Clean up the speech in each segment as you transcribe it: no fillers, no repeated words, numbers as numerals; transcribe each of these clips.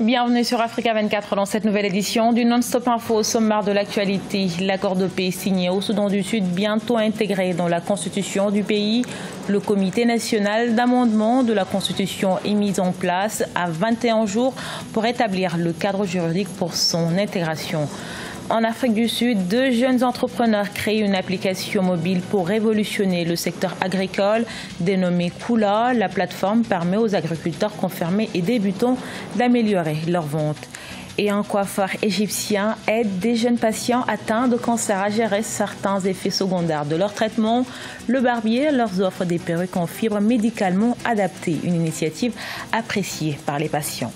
Bienvenue sur Africa 24 dans cette nouvelle édition du Non-Stop Info au sommaire de l'actualité. L'accord de paix signé au Soudan du Sud, bientôt intégré dans la constitution du pays. Le comité national d'amendement de la constitution est mis en place à 21 jours pour établir le cadre juridique pour son intégration. En Afrique du Sud, 2 jeunes entrepreneurs créent une application mobile pour révolutionner le secteur agricole dénommée Kula. La plateforme permet aux agriculteurs confirmés et débutants d'améliorer leurs ventes. Et un coiffeur égyptien aide des jeunes patients atteints de cancer à gérer certains effets secondaires de leur traitement. Le barbier leur offre des perruques en fibres médicalement adaptées, une initiative appréciée par les patients.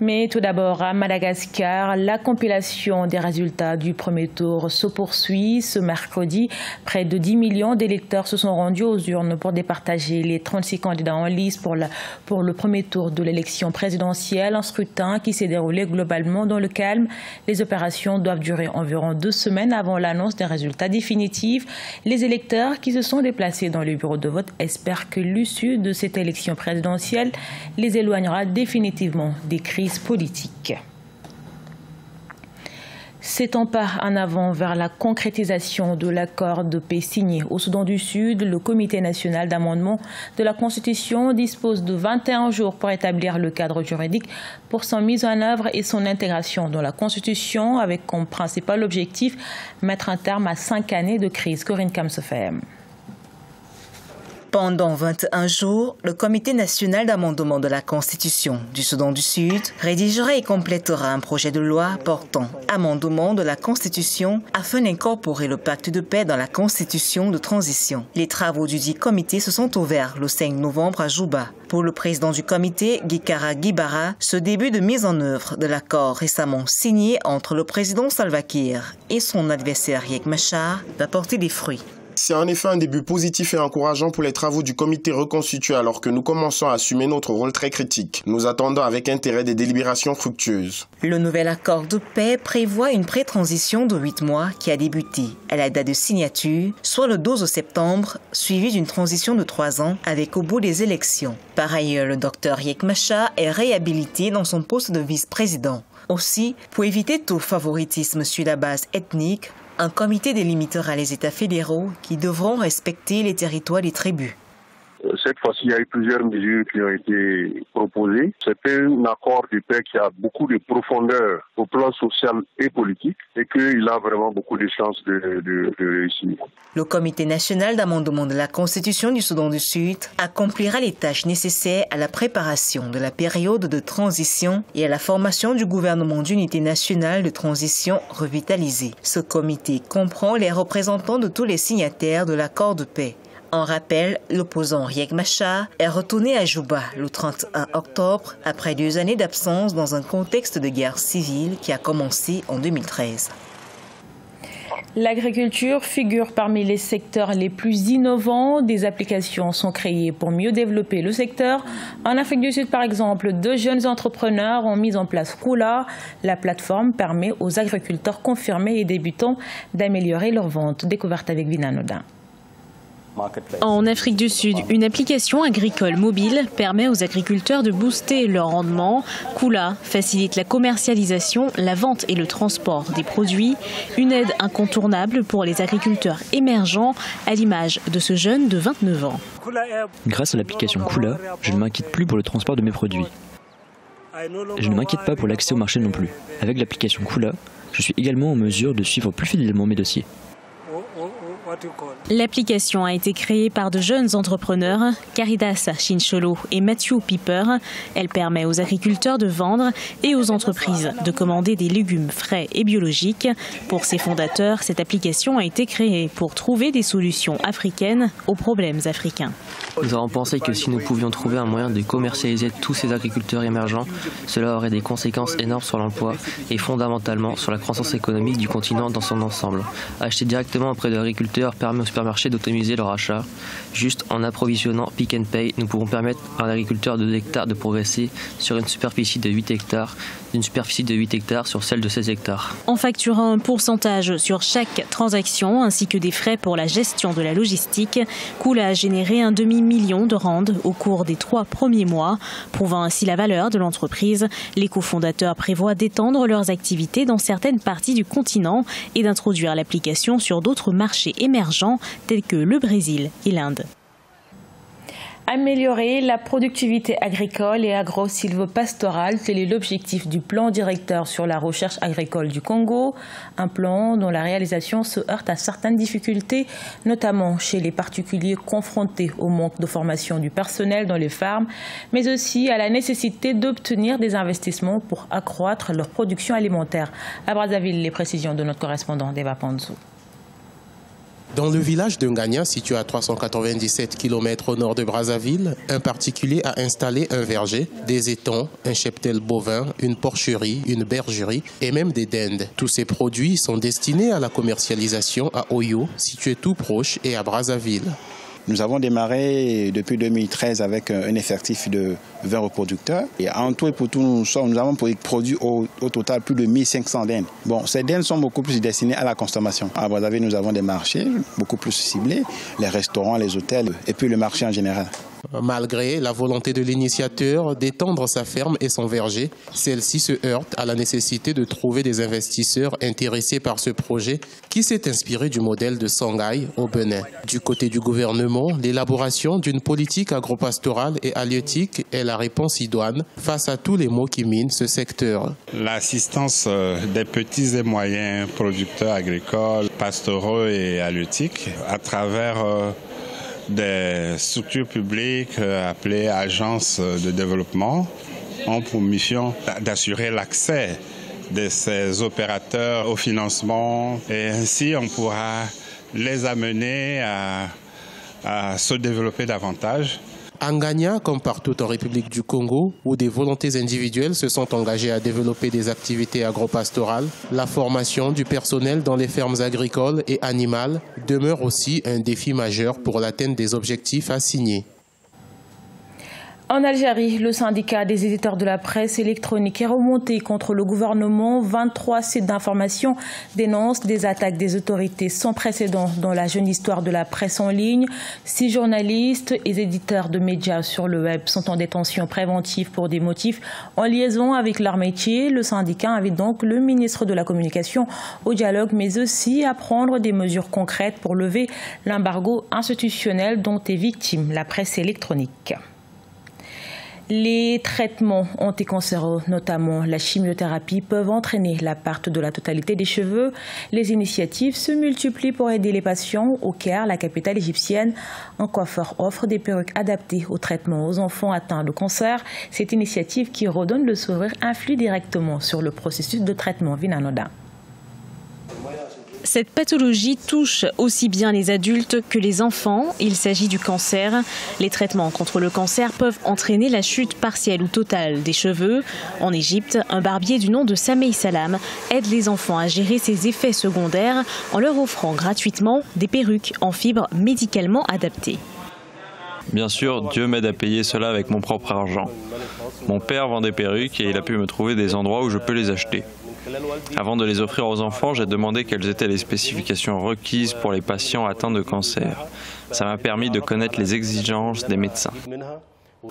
Mais tout d'abord, à Madagascar, la compilation des résultats du premier tour se poursuit. Ce mercredi, près de 10 millions d'électeurs se sont rendus aux urnes pour départager les 36 candidats en lice pour le premier tour de l'élection présidentielle. Un scrutin qui s'est déroulé globalement dans le calme. Les opérations doivent durer environ 2 semaines avant l'annonce des résultats définitifs. Les électeurs qui se sont déplacés dans les bureaux de vote espèrent que l'issue de cette élection présidentielle les éloignera définitivement des crises politique. C'est un pas en avant vers la concrétisation de l'accord de paix signé au Soudan du Sud. Le comité national d'amendement de la Constitution dispose de 21 jours pour établir le cadre juridique pour son mise en œuvre et son intégration dans la Constitution, avec comme principal objectif mettre un terme à 5 années de crise. Corinne Kamsofem. Pendant 21 jours, le Comité national d'amendement de la Constitution du Soudan du Sud rédigera et complétera un projet de loi portant amendement de la Constitution afin d'incorporer le pacte de paix dans la Constitution de transition. Les travaux du dit comité se sont ouverts le 5 novembre à Juba. Pour le président du comité, Gikara Gibara, ce début de mise en œuvre de l'accord récemment signé entre le président Salva Kiir et son adversaire Riek Machar va porter des fruits. C'est en effet un début positif et encourageant pour les travaux du comité reconstitué alors que nous commençons à assumer notre rôle très critique. Nous attendons avec intérêt des délibérations fructueuses. Le nouvel accord de paix prévoit une pré-transition de 8 mois qui a débuté à la date de signature, soit le 12 septembre, suivie d'une transition de 3 ans avec au bout des élections. Par ailleurs, le docteur Riek Machar est réhabilité dans son poste de vice-président. Aussi, pour éviter tout favoritisme sur la base ethnique, un comité délimitera les États fédéraux qui devront respecter les territoires des tribus. Cette fois-ci, il y a eu plusieurs mesures qui ont été proposées. C'est un accord de paix qui a beaucoup de profondeur au plan social et politique et qu'il a vraiment beaucoup de chances de réussir. Le Comité national d'amendement de la Constitution du Soudan du Sud accomplira les tâches nécessaires à la préparation de la période de transition et à la formation du gouvernement d'unité nationale de transition revitalisé. Ce comité comprend les représentants de tous les signataires de l'accord de paix. En rappel, l'opposant Riek Machar est retourné à Juba le 31 octobre après 2 années d'absence dans un contexte de guerre civile qui a commencé en 2013. L'agriculture figure parmi les secteurs les plus innovants. Des applications sont créées pour mieux développer le secteur. En Afrique du Sud, par exemple, 2 jeunes entrepreneurs ont mis en place Kula. La plateforme permet aux agriculteurs confirmés et débutants d'améliorer leurs ventes. Découverte avec Vina Nodin. En Afrique du Sud, une application agricole mobile permet aux agriculteurs de booster leur rendement. Kula facilite la commercialisation, la vente et le transport des produits. Une aide incontournable pour les agriculteurs émergents, à l'image de ce jeune de 29 ans. Grâce à l'application Kula, je ne m'inquiète plus pour le transport de mes produits. Je ne m'inquiète pas pour l'accès au marché non plus. Avec l'application Kula, je suis également en mesure de suivre plus fidèlement mes dossiers. L'application a été créée par de jeunes entrepreneurs, Caridas Chincholo et Matthew Piper. Elle permet aux agriculteurs de vendre et aux entreprises de commander des légumes frais et biologiques. Pour ses fondateurs, cette application a été créée pour trouver des solutions africaines aux problèmes africains. Nous avons pensé que si nous pouvions trouver un moyen de commercialiser tous ces agriculteurs émergents, cela aurait des conséquences énormes sur l'emploi et fondamentalement sur la croissance économique du continent dans son ensemble. Acheter directement auprès de l'agriculteur agriculteurs permet aux supermarchés d'autonomiser leur achat. Juste en approvisionnant Pick and Pay, nous pouvons permettre à un agriculteur de 2 hectares de progresser sur une superficie de 8 hectares, d'une superficie de 8 hectares sur celle de 16 hectares. En facturant un pourcentage sur chaque transaction ainsi que des frais pour la gestion de la logistique, Kula a généré un demi-million de rands au cours des 3 premiers mois, prouvant ainsi la valeur de l'entreprise. Les cofondateurs prévoient d'étendre leurs activités dans certaines parties du continent et d'introduire l'application sur d'autres marchés émergents tels que le Brésil et l'Inde. Améliorer la productivité agricole et agro-sylvopastorale, tel est l'objectif du plan directeur sur la recherche agricole du Congo, un plan dont la réalisation se heurte à certaines difficultés, notamment chez les particuliers confrontés au manque de formation du personnel dans les fermes, mais aussi à la nécessité d'obtenir des investissements pour accroître leur production alimentaire. À Brazzaville, les précisions de notre correspondant Deva Panzou. Dans le village de Ngania, situé à 397 km au nord de Brazzaville, un particulier a installé un verger, des étangs, un cheptel bovin, une porcherie, une bergerie et même des dindes. Tous ces produits sont destinés à la commercialisation à Oyo, situé tout proche, et à Brazzaville. Nous avons démarré depuis 2013 avec un effectif de 20 reproducteurs. Et en tout et pour tout, nous avons produit au total plus de 1500 dindes. Bon, ces dindes sont beaucoup plus destinées à la consommation. À Brazzaville, nous avons des marchés beaucoup plus ciblés, les restaurants, les hôtels et puis le marché en général. Malgré la volonté de l'initiateur d'étendre sa ferme et son verger, celle-ci se heurte à la nécessité de trouver des investisseurs intéressés par ce projet qui s'est inspiré du modèle de Sangaï au Bénin. Du côté du gouvernement, l'élaboration d'une politique agropastorale et halieutique est la réponse idoine face à tous les maux qui minent ce secteur. L'assistance des petits et moyens producteurs agricoles, pastoraux et halieutiques à travers des structures publiques appelées agences de développement ont pour mission d'assurer l'accès de ces opérateurs au financement et ainsi on pourra les amener à se développer davantage. À Ngania, comme partout en République du Congo, où des volontés individuelles se sont engagées à développer des activités agropastorales, la formation du personnel dans les fermes agricoles et animales demeure aussi un défi majeur pour l'atteinte des objectifs assignés. En Algérie, le syndicat des éditeurs de la presse électronique est remonté contre le gouvernement. 23 sites d'information dénoncent des attaques des autorités sans précédent dans la jeune histoire de la presse en ligne. 6 journalistes et éditeurs de médias sur le web sont en détention préventive pour des motifs en liaison avec leur métier. Le syndicat invite donc le ministre de la Communication au dialogue, mais aussi à prendre des mesures concrètes pour lever l'embargo institutionnel dont est victime la presse électronique. Les traitements anticancéreux, notamment la chimiothérapie, peuvent entraîner la perte de la totalité des cheveux. Les initiatives se multiplient pour aider les patients. Au Caire, la capitale égyptienne, un coiffeur offre des perruques adaptées au traitement aux enfants atteints de cancer. Cette initiative qui redonne le sourire influe directement sur le processus de traitement Vinanoda. Cette pathologie touche aussi bien les adultes que les enfants. Il s'agit du cancer. Les traitements contre le cancer peuvent entraîner la chute partielle ou totale des cheveux. En Égypte, un barbier du nom de Samei Salam aide les enfants à gérer ces effets secondaires en leur offrant gratuitement des perruques en fibres médicalement adaptées. Bien sûr, Dieu m'aide à payer cela avec mon propre argent. Mon père vend des perruques et il a pu me trouver des endroits où je peux les acheter. Avant de les offrir aux enfants, j'ai demandé quelles étaient les spécifications requises pour les patients atteints de cancer. Ça m'a permis de connaître les exigences des médecins.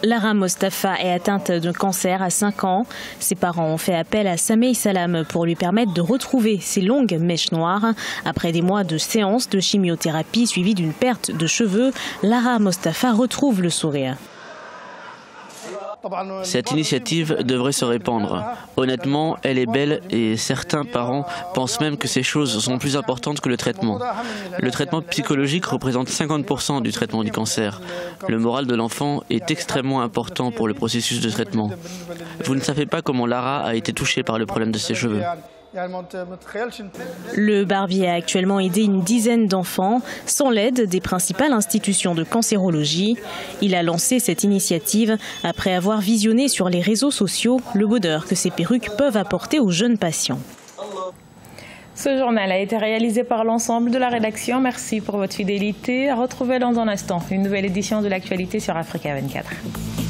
Lara Mostafa est atteinte de cancer à 5 ans. Ses parents ont fait appel à Samei Salam pour lui permettre de retrouver ses longues mèches noires. Après des mois de séances de chimiothérapie suivies d'une perte de cheveux, Lara Mostafa retrouve le sourire. Cette initiative devrait se répandre. Honnêtement, elle est belle et certains parents pensent même que ces choses sont plus importantes que le traitement. Le traitement psychologique représente 50% du traitement du cancer. Le moral de l'enfant est extrêmement important pour le processus de traitement. Vous ne savez pas comment Lara a été touchée par le problème de ses cheveux. Le barbier a actuellement aidé une dizaine d'enfants sans l'aide des principales institutions de cancérologie. Il a lancé cette initiative après avoir visionné sur les réseaux sociaux le bonheur que ces perruques peuvent apporter aux jeunes patients. Ce journal a été réalisé par l'ensemble de la rédaction. Merci pour votre fidélité. À retrouver dans un instant une nouvelle édition de l'actualité sur Africa 24.